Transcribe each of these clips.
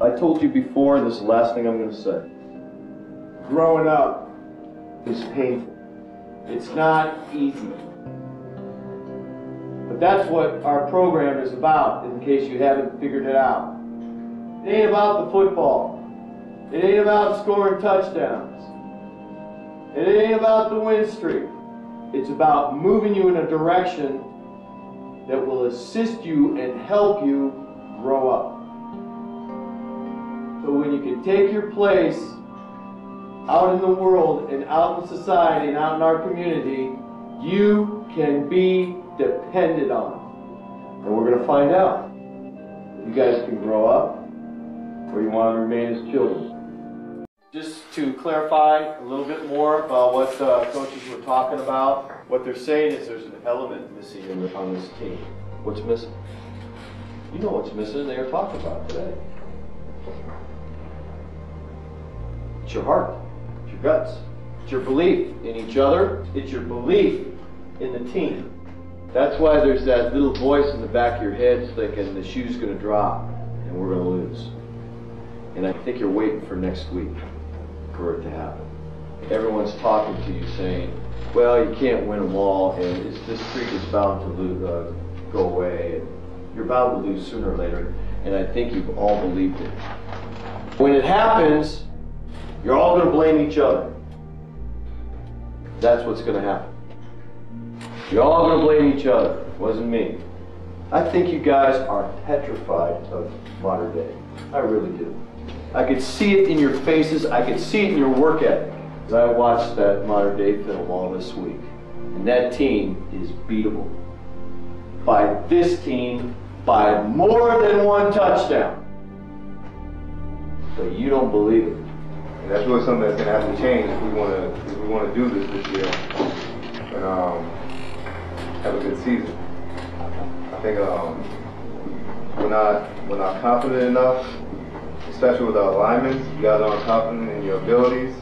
I told you before, and this is the last thing I'm going to say. Growing up is painful. It's not easy. But that's what our program is about, in case you haven't figured it out. It ain't about the football. It ain't about scoring touchdowns. It ain't about the win streak. It's about moving you in a direction that will assist you and help you grow up. So when you can take your place out in the world and out in society and out in our community, you can be depended on. And we're going to find out if you guys can grow up or you want to remain as children. Just to clarify a little bit more about what coaches were talking about, what they're saying is there's an element missing on this team. What's missing? You know what's missing, they were talking about it today. It's your heart, it's your guts, it's your belief in each other, it's your belief in the team. That's why there's that little voice in the back of your head thinking the shoe's going to drop and we're going to lose. And I think you're waiting for next week for it to happen. Everyone's talking to you saying, well, you can't win them all, and this streak is bound to go away, and you're bound to lose sooner or later, and I think you've all believed it. When it happens, you're all going to blame each other. That's what's going to happen. You're all going to blame each other. It wasn't me. I think you guys are petrified of modern day. I really do. I could see it in your faces. I could see it in your work ethic. As I watched that modern day film all this week. And that team is beatable. By this team, by more than one touchdown. But you don't believe it. And that's really something that's going to have to change if we want to do this year and have a good season. I think we're not confident enough, especially with our linemen. You guys aren't confident in your abilities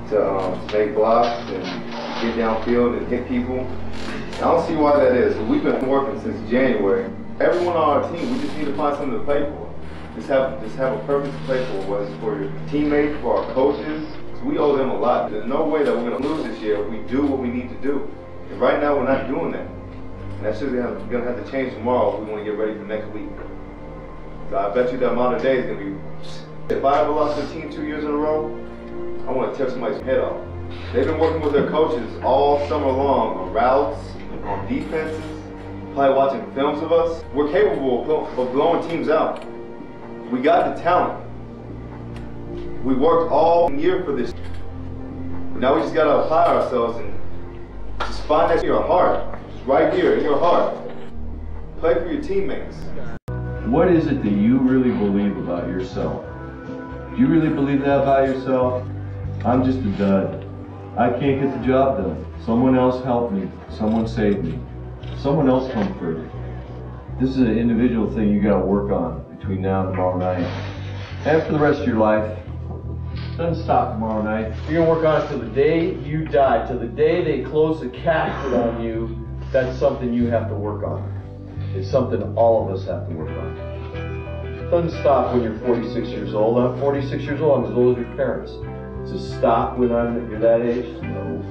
to make blocks and get downfield and hit people. I don't see why that is. We've been working since January. Everyone on our team, we just need to find something to play for. Just have a purpose to play for, whether it's for your teammates, for our coaches. So we owe them a lot. There's no way that we're going to lose this year if we do what we need to do. And right now, we're not doing that. And that's just going to have to change tomorrow if we want to get ready for next week. So I bet you that amount of days is going to be... If I ever lost a team 2 years in a row, I want to tear somebody's head off. They've been working with their coaches all summer long on routes, on defenses, probably watching films of us. We're capable of blowing teams out. We got the talent. We worked all year for this. But now we just got to apply ourselves and just find that in your heart. Just right here in your heart. Play for your teammates. What is it that you really believe about yourself? Do you really believe that about yourself? I'm just a dud. I can't get the job done. Someone else helped me. Someone saved me. Someone else comforted me. This is an individual thing you got to work on between now and tomorrow night. And for the rest of your life. Doesn't stop tomorrow night. You're going to work on it till the day you die, till the day they close the casket on you. That's something you have to work on. It's something all of us have to work on. It doesn't stop when you're 46 years old. I'm 46 years old. I'm as old as your parents. Does it stop when you're that age? No.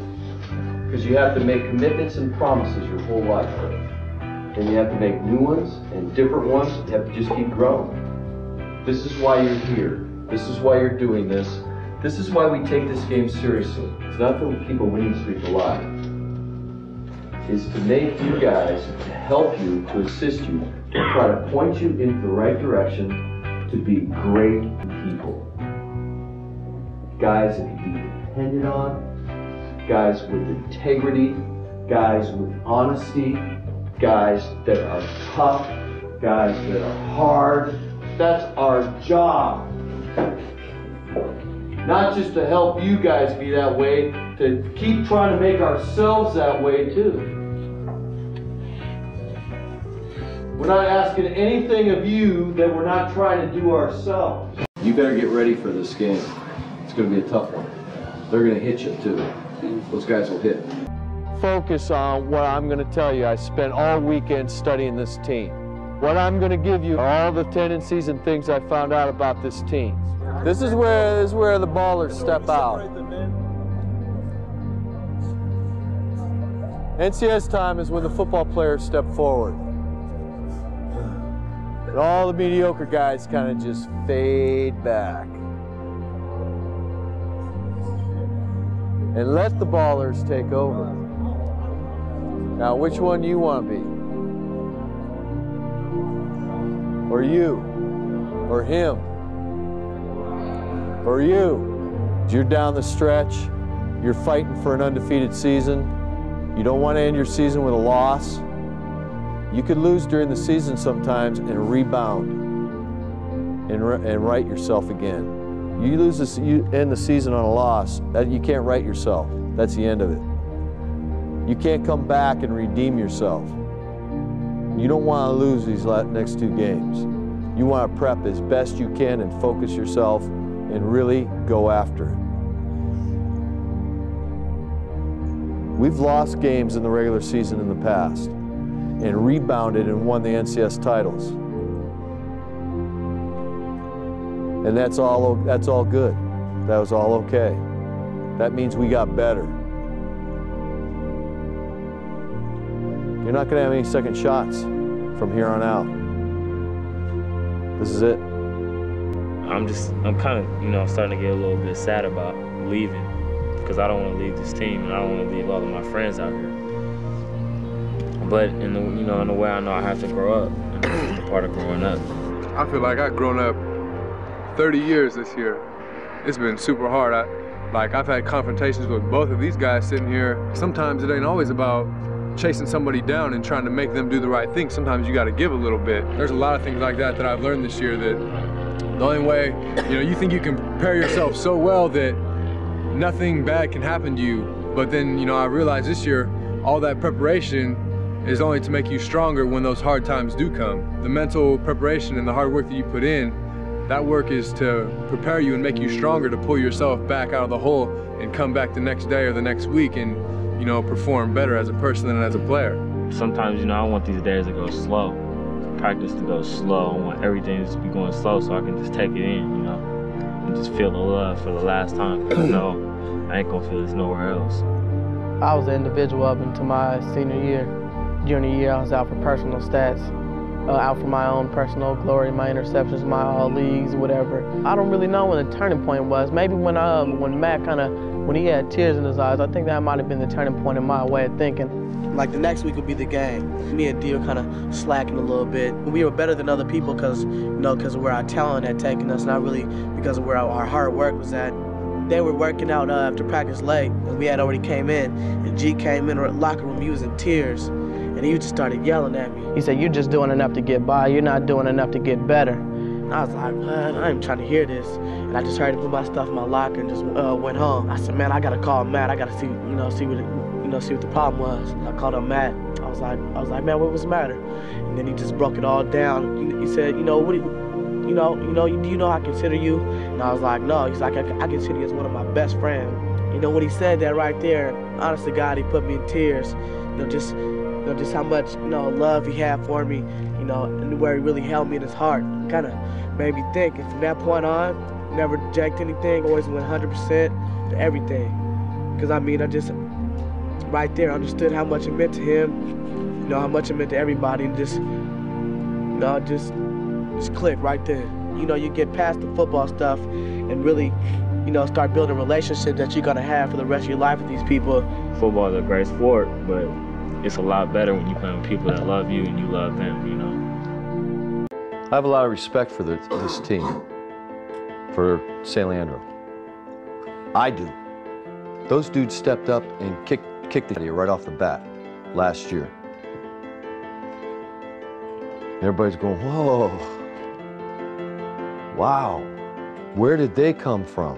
Because you have to make commitments and promises your whole life. And you have to make new ones and different ones. You have to just keep growing. This is why you're here. This is why you're doing this. This is why we take this game seriously. It's not to keep a winning streak alive. It's to make you guys, to help you, to assist you, to try to point you in the right direction to be great people. Guys that can be depended on, guys with integrity, guys with honesty, guys that are tough, guys that are hard. That's our job. Not just to help you guys be that way, to keep trying to make ourselves that way too. We're not asking anything of you that we're not trying to do ourselves. You better get ready for this game. It's going to be a tough one. They're going to hit you too. Those guys will hit. Focus on what I'm going to tell you. I spent all weekend studying this team. What I'm going to give you are all the tendencies and things I found out about this team. This is where the ballers step out. NCS time is when the football players step forward. And all the mediocre guys kind of just fade back. And let the ballers take over. Now, which one do you want to be? Or you? Or him? Or you? You're down the stretch. You're fighting for an undefeated season. You don't want to end your season with a loss. You could lose during the season sometimes and rebound and right yourself again. You lose this, you end the season on a loss, that you can't right yourself. That's the end of it. You can't come back and redeem yourself. You don't want to lose these next 2 games. You want to prep as best you can and focus yourself and really go after it. We've lost games in the regular season in the past and rebounded and won the NCS titles. And that's all good. That was all okay. That means we got better. You're not going to have any second shots from here on out. This is it. I'm kind of, starting to get a little bit sad about leaving because I don't want to leave this team and I don't want to leave all of my friends out here. But in a way I know I have to grow up, and this is the part of growing up. I feel like I've grown up 30 years this year. It's been super hard. I've had confrontations with both of these guys sitting here. Sometimes it ain't always about chasing somebody down and trying to make them do the right thing. Sometimes you got to give a little bit. There's a lot of things like that I've learned this year, that the only way, you think you can prepare yourself so well that nothing bad can happen to you. But then, I realized this year, all that preparation is only to make you stronger when those hard times do come. The mental preparation and the hard work that you put in, that work is to prepare you and make you stronger to pull yourself back out of the hole and come back the next day or the next week and perform better as a person and as a player. Sometimes, I want these days to go slow. Practice to go slow. I want everything to be going slow so I can just take it in, and just feel the love for the last time. Because I know I ain't gonna feel this nowhere else. I was an individual up until my senior year. Junior year, I was out for personal stats, out for my own personal glory, my interceptions, my all leagues, whatever. I don't really know when the turning point was. Maybe when Matt when he had tears in his eyes, I think that might have been the turning point in my way of thinking. Like the next week would be the game. Me and D were kind of slacking a little bit. We were better than other people because of where our talent had taken us, not really because of where our hard work was at. They were working out after practice late, and we had already came in, and G came in our locker room, he was in tears, and he just started yelling at me. He said, "You're just doing enough to get by, you're not doing enough to get better." And I was like, "Man, I ain't trying to hear this." And I just hurried to put my stuff in my locker and just went home. I said, "Man, I gotta call Matt, I gotta see what the problem was." I called up Matt. I was like, "Man, what was the matter?" And then he just broke it all down. He said, "What do you know I consider you?" And I was like, "No." He's like, I consider you as one of my best friends." When he said that right there, honest to God, he put me in tears. Just how much love he had for me, and where he really held me in his heart. Kind of made me think. And from that point on, never reject anything. Always went 100% to everything. Because I just right there understood how much it meant to him, how much it meant to everybody, and just click right there. You get past the football stuff and really, start building relationships that you're gonna have for the rest of your life with these people. Football is a great sport, but it's a lot better when you play with people that love you and you love them, I have a lot of respect for this team, for San Leandro. I do. Those dudes stepped up and kicked the idea right off the bat last year. Everybody's going, whoa, wow, where did they come from?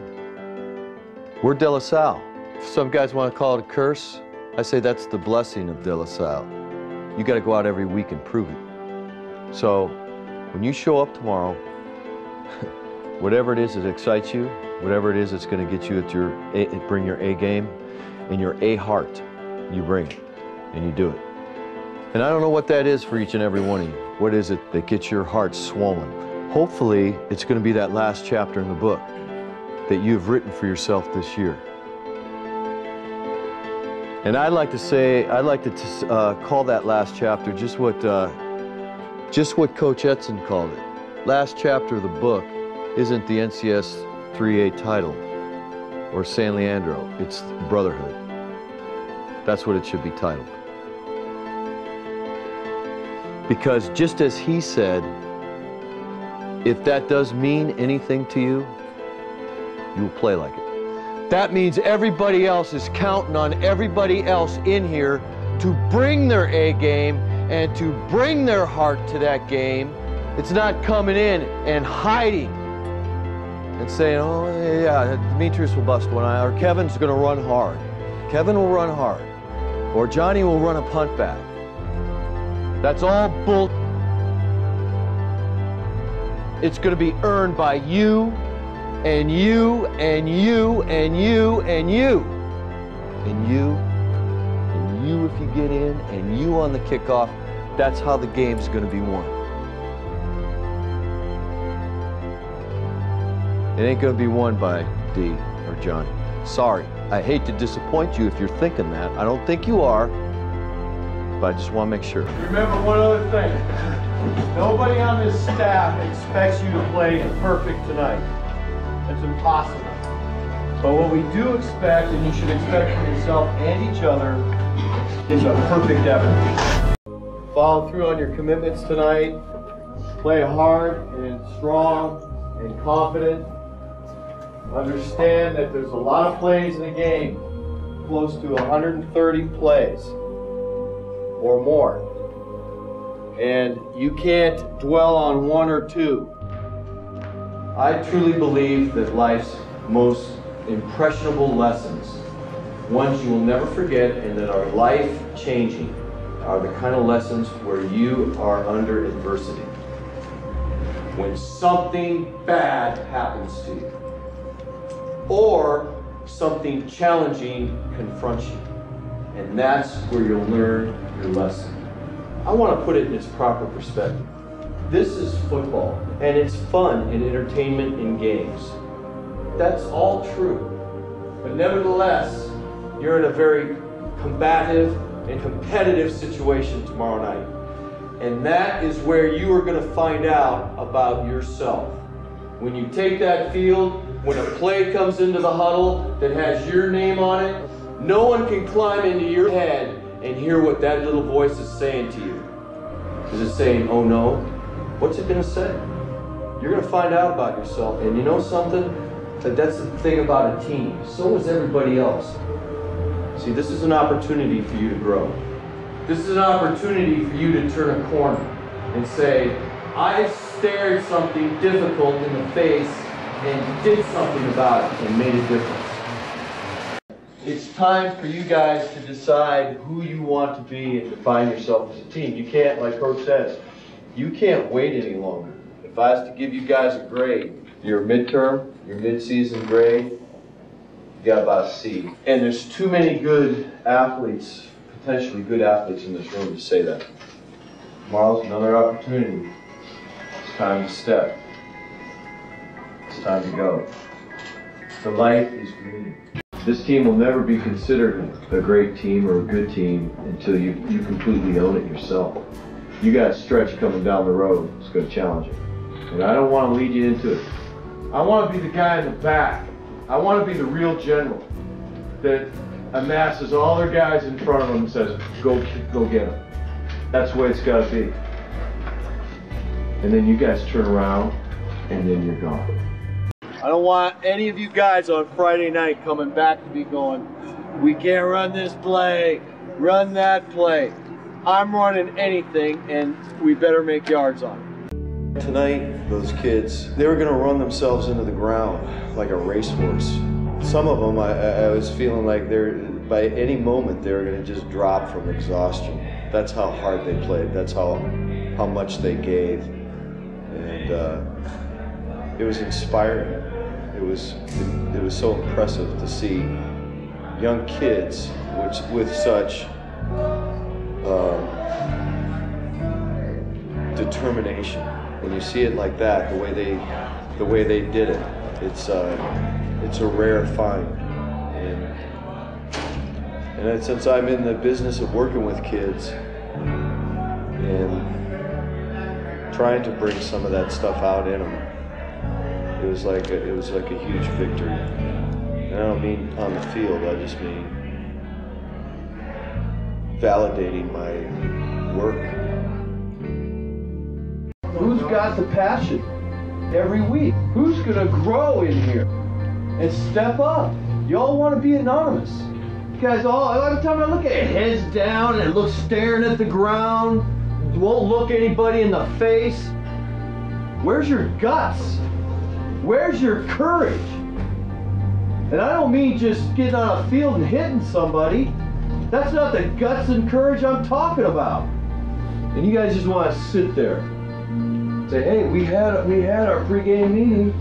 We're De La Salle. Some guys want to call it a curse. I say that's the blessing of De La Salle. You got to go out every week and prove it. So when you show up tomorrow, whatever it is that excites you, whatever it is that's going to get you at bring your A game and your A heart, you bring it and you do it. And I don't know what that is for each and every one of you. What is it that gets your heart swollen? Hopefully, it's going to be that last chapter in the book that you've written for yourself this year. And I'd like to call that last chapter just what Coach Edson called it. Last chapter of the book isn't the NCS 3A title or San Leandro, it's brotherhood. That's what it should be titled. Because just as he said, if that does mean anything to you, you'll play like it. That means everybody else is counting on everybody else in here to bring their A game and to bring their heart to that game. It's not coming in and hiding and saying, oh yeah, Demetrius will bust one, or Kevin's gonna run hard. Kevin will run hard. Or Johnny will run a punt back. That's all bull. It's gonna be earned by you and you and you and you and you and you and you if you get in and you on the kickoff. That's how the game's gonna be won. It ain't gonna be won by D or Johnny. Sorry, I hate to disappoint you if you're thinking that. I don't think you are, but I just want to make sure. Remember one other thing. Nobody on this staff expects you to play perfect tonight. It's impossible. But what we do expect, and you should expect from yourself and each other, is a perfect effort. Follow through on your commitments tonight. Play hard and strong and confident. Understand that there's a lot of plays in a game, close to 130 plays or more. And you can't dwell on one or two. I truly believe that life's most impressionable lessons, ones you will never forget and that are life-changing, are the kind of lessons where you are under adversity. When something bad happens to you, or something challenging confronts you. And that's where you'll learn your lesson. I want to put it in its proper perspective. This is football, and it's fun and entertainment in games. That's all true. But nevertheless, you're in a very combative and competitive situation tomorrow night. And that is where you are going to find out about yourself. When you take that field, when a play comes into the huddle that has your name on it, no one can climb into your head and hear what that little voice is saying to you. Is it saying, oh no? What's it going to say? You're going to find out about yourself. And you know something? That's the thing about a team. So is everybody else. See, this is an opportunity for you to grow. This is an opportunity for you to turn a corner and say, I stared something difficult in the face and did something about it and made a difference. It's time for you guys to decide who you want to be and define yourself as a team. You can't, like Coach says, you can't wait any longer. If I was to give you guys a grade, your midterm, your mid-season grade, you got about a C. And there's too many good athletes, potentially good athletes in this room to say that. Tomorrow's another opportunity. It's time to step. It's time to go. The light is green. This team will never be considered a great team or a good team until you completely own it yourself. You got a stretch coming down the road that's going to challenge you. And I don't want to lead you into it. I want to be the guy in the back. I want to be the real general that amasses all their guys in front of them and says, go get them. That's the way it's got to be. And then you guys turn around and then you're gone. I don't want any of you guys on Friday night coming back to me going, we can't run this play, run that play. I'm running anything and we better make yards on it. Tonight, those kids, they were going to run themselves into the ground like a racehorse. Some of them, I was feeling like by any moment they were going to just drop from exhaustion. That's how hard they played. That's how much they gave. And it was inspiring. It was so impressive to see young kids with such determination. When you see it like that, the way they did it, it's a rare find. And since I'm in the business of working with kids and trying to bring some of that stuff out in them, it was like a huge victory. And I don't mean on the field, I just mean validating my work. Who's got the passion every week? Who's gonna grow in here and step up? Y'all want to be anonymous. You guys all, every time I look at it, heads down and look staring at the ground, won't look anybody in the face. Where's your guts? Where's your courage? And I don't mean just getting on a field and hitting somebody. That's not the guts and courage I'm talking about. And you guys just want to sit there. Say, hey, we had our pregame meeting.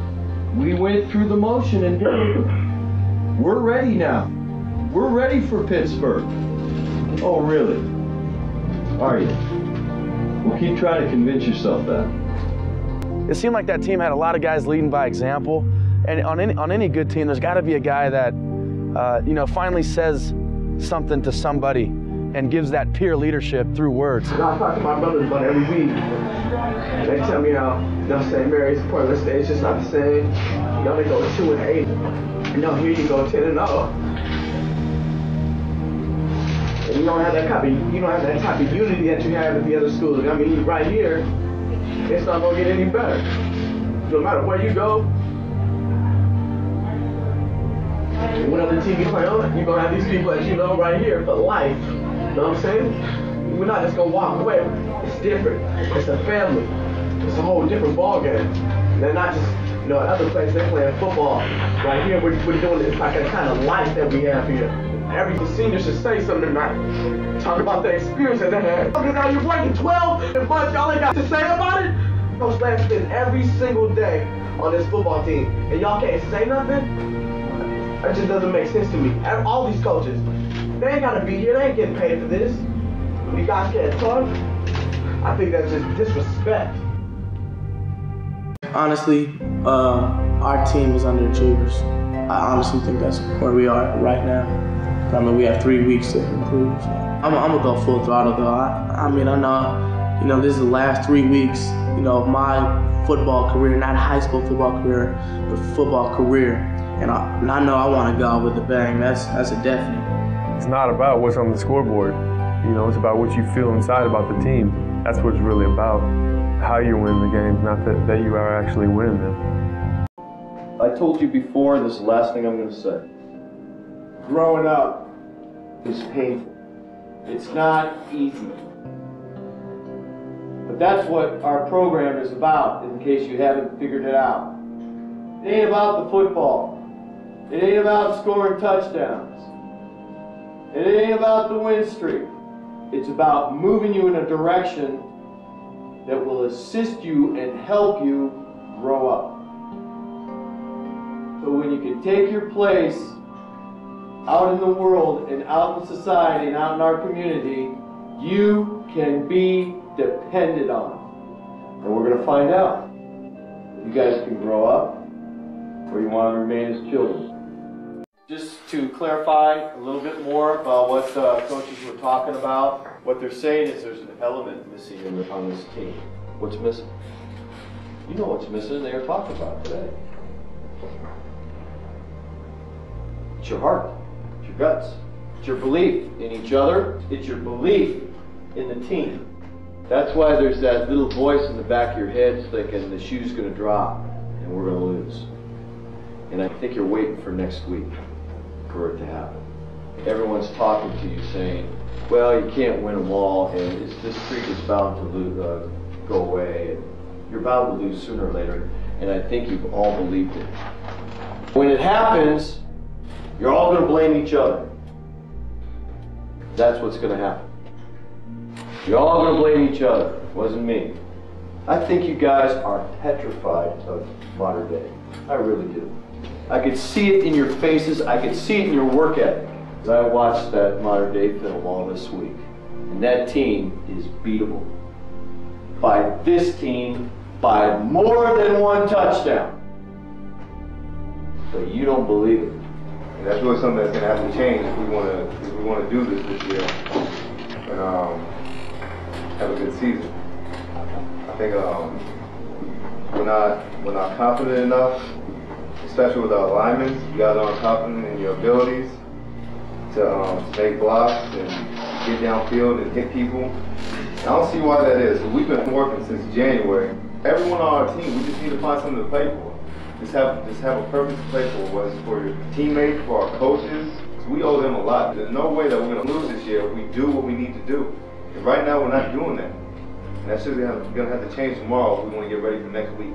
We went through the motion and we're ready now. We're ready for Pittsburgh. Oh, really? Are you? Well, keep trying to convince yourself that. It seemed like that team had a lot of guys leading by example. And on any good team, there's got to be a guy that, finally says something to somebody and gives that peer leadership through words. I talk to my brothers about it every week. They tell me how, St. Mary's, Portland State, it's just not the same. They go 2-8. Here you go 10-0. And you don't have that type of unity that you have at the other schools. I mean, right here, it's not gonna get any better. No matter where you go, whatever team you play on, you're gonna have these people that you know right here for life. You know what I'm saying? We're not just gonna walk away. It's different. It's a family. It's a whole different ball game. They're not just, at other places they're playing football. Right here, we're doing it. It's like a kind of life that we have here. Every senior should say something tonight. Talk about the experience that they had. Now you're working 12 and bunch, y'all ain't got to say about it. Coach Lance spends every single day on this football team, and y'all can't say nothing? That just doesn't make sense to me. All these coaches, they ain't gotta be here. They ain't getting paid for this. You guys can't talk. I think that's just disrespect. Honestly, our team is underachievers. I honestly think that's where we are right now. I mean, we have 3 weeks to improve. So I'm gonna go full throttle though. I know, this is the last 3 weeks, of my football career, not high school football career, but football career. And I know I want to go out with a bang. That's a definite. It's not about what's on the scoreboard. It's about what you feel inside about the team. That's what it's really about. How you win the games, not that you are actually winning them. I told you before, this is the last thing I'm going to say. Growing up is painful. It's not easy. But that's what our program is about, in case you haven't figured it out. It ain't about the football. It ain't about scoring touchdowns. It ain't about the win streak. It's about moving you in a direction that will assist you and help you grow up. So when you can take your place out in the world and out in society and out in our community, you can be depended on. And we're going to find out if you guys can grow up or you want to remain as children. Just to clarify a little bit more about what coaches were talking about, what they're saying is there's an element missing on this team. What's missing? You know what's missing, they were talking about today. It's your heart, it's your guts, it's your belief in each other, it's your belief in the team. That's why there's that little voice in the back of your head thinking the shoe's going to drop and we're going to lose. And I think you're waiting for next week for it to happen. Everyone's talking to you saying, well, you can't win them all, and this streak is bound to go away, and you're bound to lose sooner or later, and I think you've all believed it. When it happens, you're all going to blame each other. That's what's going to happen. You're all going to blame each other. It wasn't me. I think you guys are petrified of modern day. I really do. I could see it in your faces. I could see it in your work ethic. As I watched that modern day film all this week. And that team is beatable. by this team by more than one touchdown. But you don't believe it. And that's really something that's going to have to change if we want to do this year and have a good season. I think we're not confident enough, especially with our linemen. You guys aren't confident in your abilities to make blocks and get downfield and hit people. I don't see why that is. We've been working since January. Everyone on our team, we just need to find something to play for. Just have a purpose to play for, whether it's for your teammates, for our coaches. So we owe them a lot. There's no way that we're going to lose this year if we do what we need to do. And right now we're not doing that. And that's just going to have to change tomorrow if we want to get ready for next week.